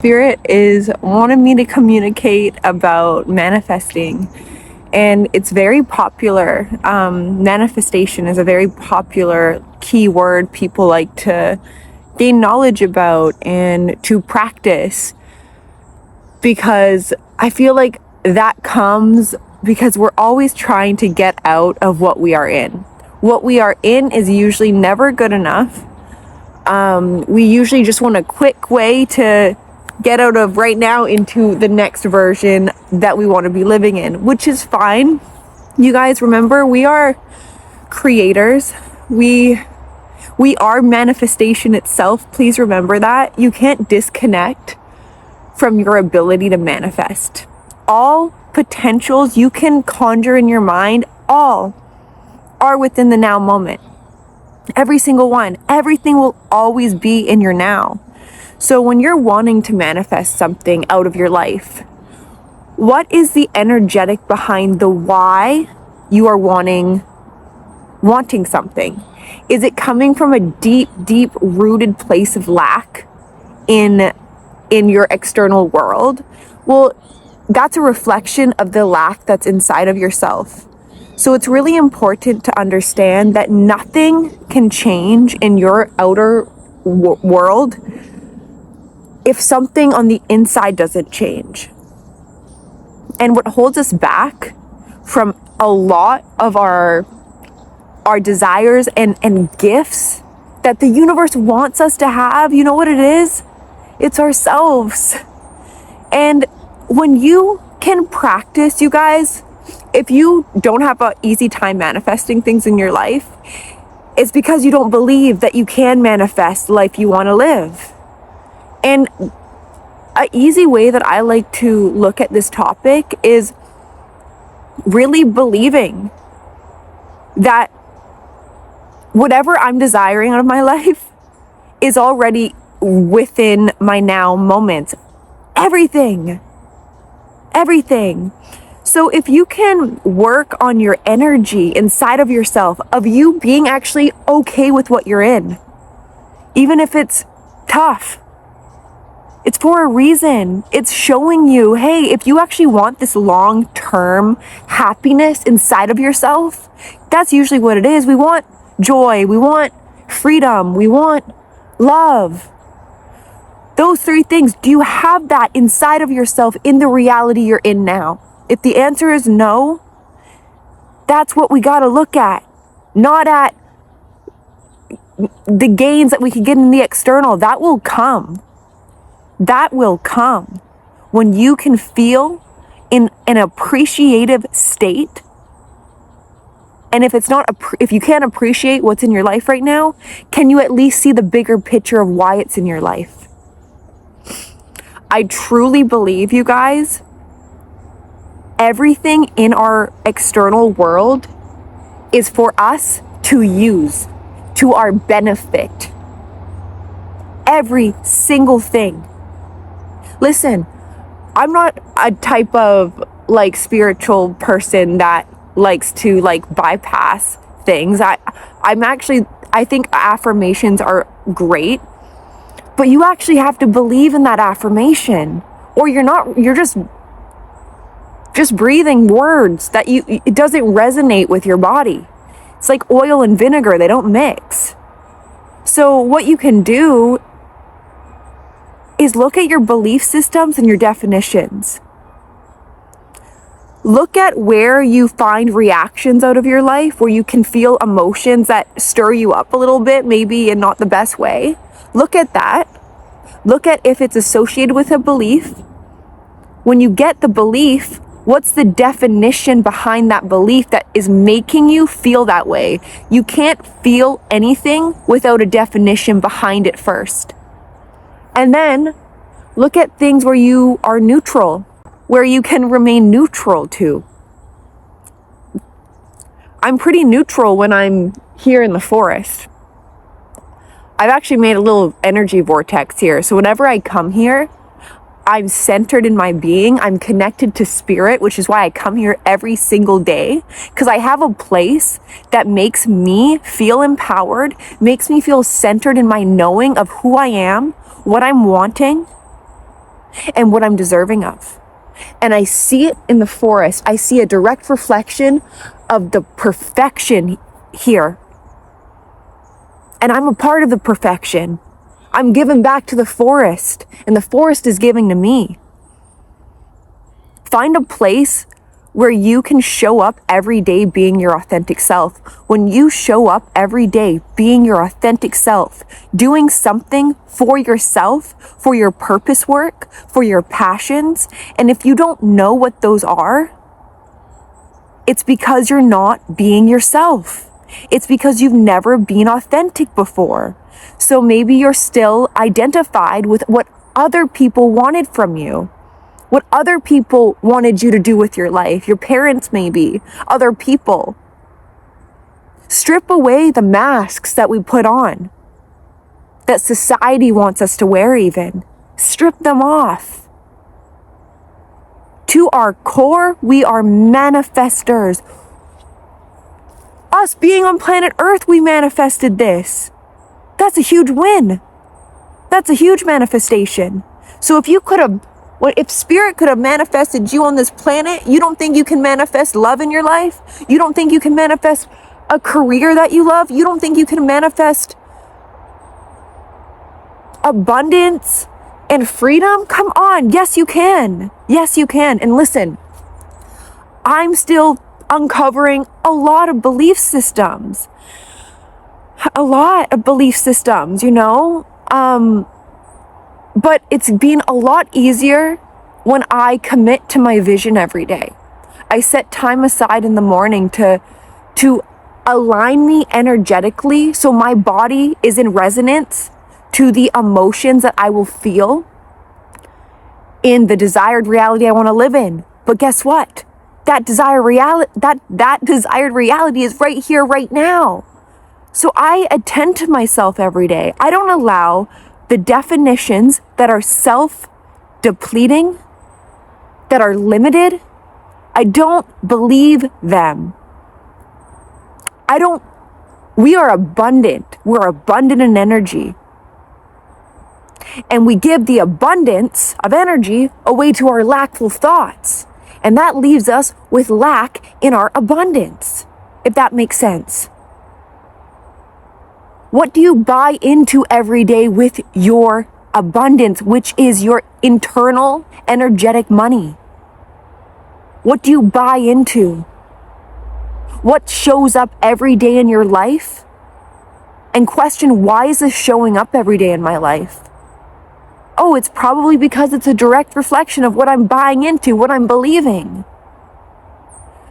Spirit is wanting me to communicate about manifesting, and it's very popular. Manifestation is a very popular keyword people like to gain knowledge about and to practice, because I feel like that comes because we're always trying to get out of what we are in. What we are in is usually never good enough. We usually just want a quick way to get out of right now into the next version that we want to be living in, which is fine. You guys remember, we are creators. We are manifestation itself. Please remember that. You can't disconnect from your ability to manifest. All potentials you can conjure in your mind, all are within the now moment. Every single one. Everything will always be in your now. So when you're wanting to manifest something out of your life, what is the energetic behind the why you are wanting something? Is it coming from a deep, deep rooted place of lack in your external world? Well, that's a reflection of the lack that's inside of yourself. So it's really important to understand that nothing can change in your outer world if something on the inside doesn't change. And what holds us back from a lot of our desires and gifts that the universe wants us to have, you know what it is? It's ourselves. And when you can practice, you guys, if you don't have an easy time manifesting things in your life, it's because you don't believe that you can manifest the life you want to live. And an easy way that I like to look at this topic is really believing that whatever I'm desiring out of my life is already within my now moment. Everything. So if you can work on your energy inside of yourself, of you being actually okay with what you're in, even if it's tough, it's for a reason. It's showing you, hey, if you actually want this long-term happiness inside of yourself, that's usually what it is. We want joy, we want freedom, we want love. Those three things, do you have that inside of yourself in the reality you're in now? If the answer is no, that's what we got to look at, not at the gains that we can get in the external. That will come. That will come when you can feel in an appreciative state. And if you can't appreciate what's in your life right now, can you at least see the bigger picture of why it's in your life? I truly believe, you guys, everything in our external world is for us to use to our benefit. Every single thing. Listen, I'm not a type of spiritual person that likes to bypass things. I think affirmations are great, but you actually have to believe in that affirmation, or you're just breathing words that it doesn't resonate with your body. It's like oil and vinegar, they don't mix. So what you can do is look at your belief systems and your definitions. Look at where you find reactions out of your life, where you can feel emotions that stir you up a little bit, maybe in not the best way. Look at that. Look at if it's associated with a belief. When you get the belief, what's the definition behind that belief that is making you feel that way? You can't feel anything without a definition behind it first. And then look at things where you are neutral, where you can remain neutral to. I'm pretty neutral when I'm here in the forest. I've actually made a little energy vortex here. So whenever I come here, I'm centered in my being. I'm connected to spirit, which is why I come here every single day, because I have a place that makes me feel empowered, makes me feel centered in my knowing of who I am, what I'm wanting, and what I'm deserving of. And I see it in the forest. I see a direct reflection of the perfection here. And I'm a part of the perfection. I'm giving back to the forest, and the forest is giving to me. Find a place where you can show up every day being your authentic self. When you show up every day being your authentic self, doing something for yourself, for your purpose work, for your passions, and if you don't know what those are, it's because you're not being yourself. It's because you've never been authentic before. So maybe you're still identified with what other people wanted from you. What other people wanted you to do with your life, your parents maybe, other people. Strip away the masks that we put on, that society wants us to wear even. Strip them off. To our core, we are manifestors. Us being on planet Earth, we manifested this. That's a huge win. That's a huge manifestation. So if spirit could have manifested you on this planet, you don't think you can manifest love in your life? You don't think you can manifest a career that you love? You don't think you can manifest abundance and freedom? Come on. Yes, you can. Yes, you can. And listen, I'm still uncovering a lot of belief systems. But it's been a lot easier when I commit to my vision every day. I set time aside in the morning to align me energetically so my body is in resonance to the emotions that I will feel in the desired reality I want to live in. But guess what? That desired reality is right here, right now. So I attend to myself every day. I don't allow the definitions that are self-depleting, that are limited, I don't believe them. We are abundant. We're abundant in energy. And we give the abundance of energy away to our lackful thoughts. And that leaves us with lack in our abundance, if that makes sense. What do you buy into every day with your abundance, which is your internal energetic money? What do you buy into? What shows up every day in your life? And question, why is this showing up every day in my life? Oh, it's probably because it's a direct reflection of what I'm buying into, what I'm believing.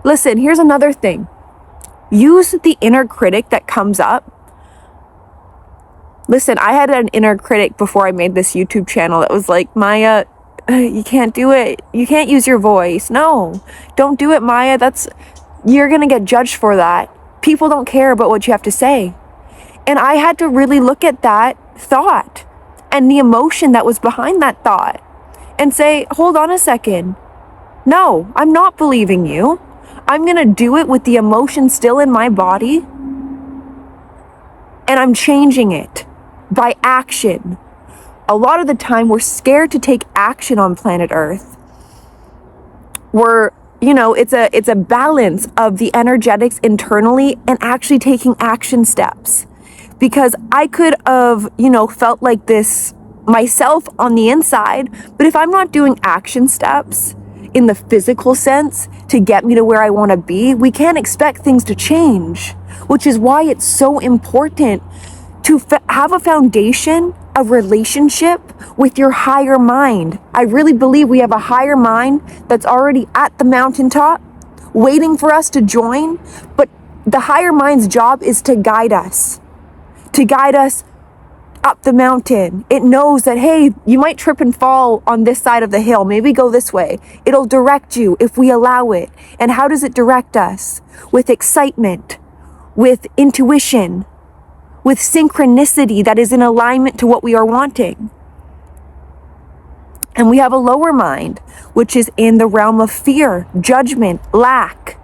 Listen, here's another thing. Use the inner critic that comes up. Listen, I had an inner critic before I made this YouTube channel that was like, Maya, you can't do it. You can't use your voice. No, don't do it, Maya. You're going to get judged for that. People don't care about what you have to say. And I had to really look at that thought and the emotion that was behind that thought and say, hold on a second. No, I'm not believing you. I'm going to do it with the emotion still in my body. And I'm changing it by action. A lot of the time we're scared to take action on planet Earth. It's a balance of the energetics internally and actually taking action steps. Because I could have, felt like this myself on the inside, but if I'm not doing action steps in the physical sense to get me to where I want to be, we can't expect things to change, which is why it's so important to have a foundation, a relationship with your higher mind. I really believe we have a higher mind that's already at the mountaintop, waiting for us to join, but the higher mind's job is to guide us up the mountain. It knows that, hey, you might trip and fall on this side of the hill. Maybe go this way. It'll direct you if we allow it. And how does it direct us? With excitement, with intuition, with synchronicity that is in alignment to what we are wanting. And we have a lower mind, which is in the realm of fear, judgment, lack.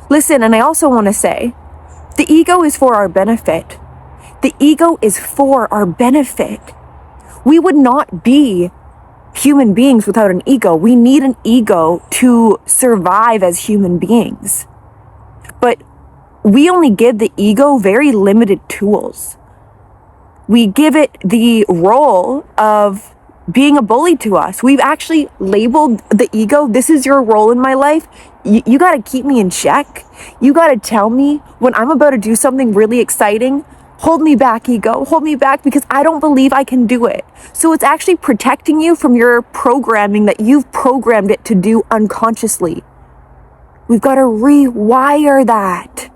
Listen, and I also want to say, the ego is for our benefit. The ego is for our benefit. We would not be human beings without an ego. We need an ego to survive as human beings. But we only give the ego very limited tools. We give it the role of being a bully to us. We've actually labeled the ego, this is your role in my life. You got to keep me in check. You got to tell me when I'm about to do something really exciting. Hold me back, ego. Hold me back because I don't believe I can do it. So it's actually protecting you from your programming that you've programmed it to do unconsciously. We've got to rewire that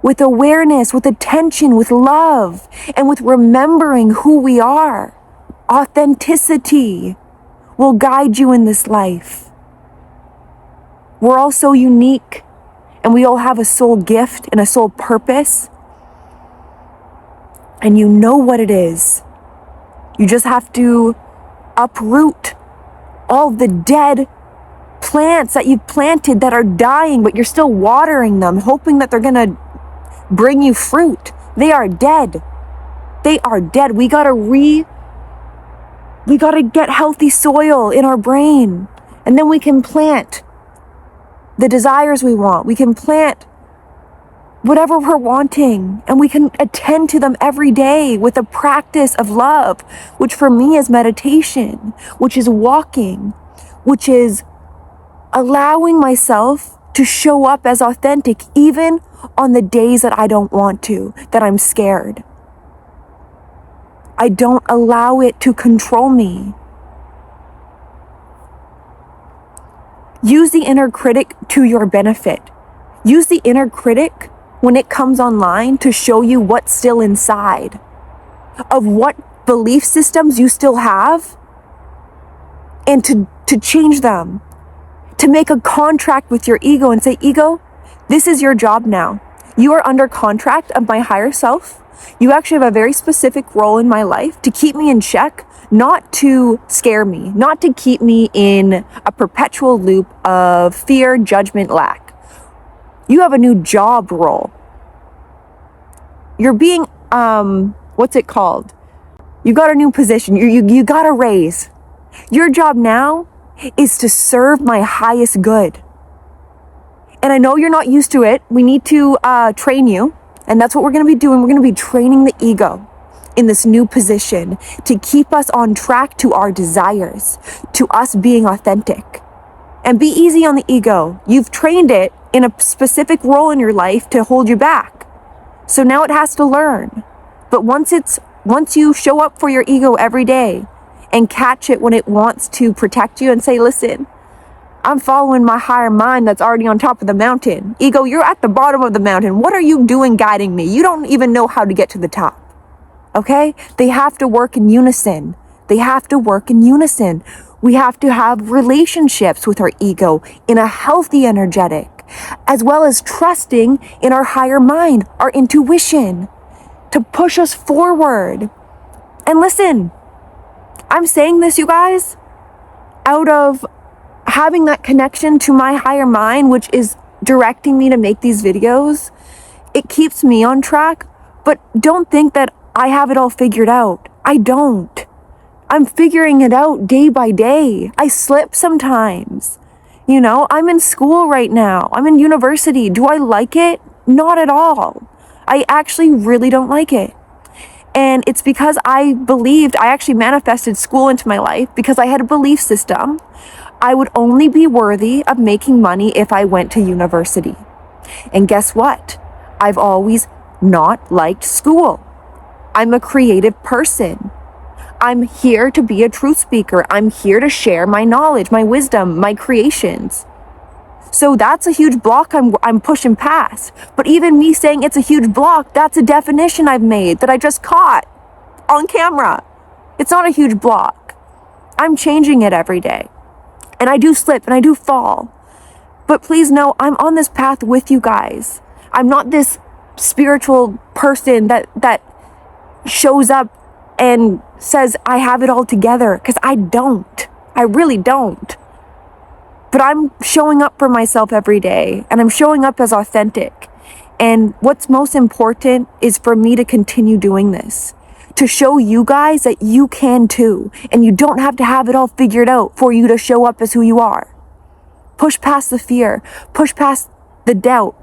with awareness, with attention, with love, and with remembering who we are. Authenticity will guide you in this life. We're all so unique, and we all have a soul gift and a soul purpose. And you know what it is. You just have to uproot all the dead plants that you've planted that are dying, but you're still watering them, hoping that they're gonna bring you fruit. They are dead. They are dead. We gotta get healthy soil in our brain, and then we can plant the desires we want. We can plant whatever we're wanting, and we can attend to them every day with a practice of love, which for me is meditation, which is walking, which is allowing myself to show up as authentic even on the days that I don't want to, that I'm scared. I don't allow it to control me. Use the inner critic to your benefit. Use the inner critic when it comes online to show you what's still inside, of what belief systems you still have, and to change them, to make a contract with your ego and say, ego, this is your job now. You are under contract of my higher self. You actually have a very specific role in my life to keep me in check, not to scare me, not to keep me in a perpetual loop of fear, judgment, lack. You have a new job role. You're being, what's it called? You got a new position. You got a raise. Your job now is to serve my highest good. And I know you're not used to it. We need to train you. And that's what we're going to be doing. We're going to be training the ego in this new position to keep us on track to our desires, to us being authentic. And be easy on the ego. You've trained it in a specific role in your life to hold you back. So now it has to learn. But once you show up for your ego every day and catch it when it wants to protect you and say, listen, I'm following my higher mind that's already on top of the mountain. Ego, you're at the bottom of the mountain. What are you doing guiding me? You don't even know how to get to the top. Okay? They have to work in unison. They have to work in unison. We have to have relationships with our ego in a healthy energetic, as well as trusting in our higher mind, our intuition, to push us forward. And listen, I'm saying this, you guys, out of having that connection to my higher mind, which is directing me to make these videos. It keeps me on track, but don't think that I have it all figured out. I don't. I'm figuring it out day by day. I slip sometimes. You know, I'm in school right now. I'm in university. Do I like it? Not at all. I actually really don't like it. And it's because I actually manifested school into my life because I had a belief system. I would only be worthy of making money if I went to university. And guess what? I've always not liked school. I'm a creative person. I'm here to be a truth speaker. I'm here to share my knowledge, my wisdom, my creations. So that's a huge block I'm pushing past. But even me saying it's a huge block, that's a definition I've made that I just caught on camera. It's not a huge block. I'm changing it every day. And I do slip and I do fall. But please know, I'm on this path with you guys. I'm not this spiritual person that shows up and says I have it all together, because I don't. I really don't. But I'm showing up for myself every day, and I'm showing up as authentic. And what's most important is for me to continue doing this, to show you guys that you can too. And you don't have to have it all figured out for you to show up as who you are. Push past the fear, push past the doubt,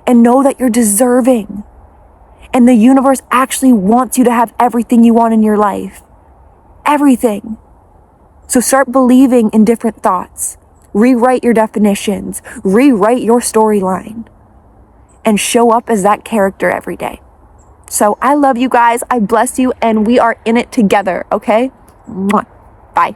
and know that you're deserving. And the universe actually wants you to have everything you want in your life. Everything. So start believing in different thoughts. Rewrite your definitions. Rewrite your storyline. And show up as that character every day. So I love you guys. I bless you. And we are in it together, okay? Mwah. Bye.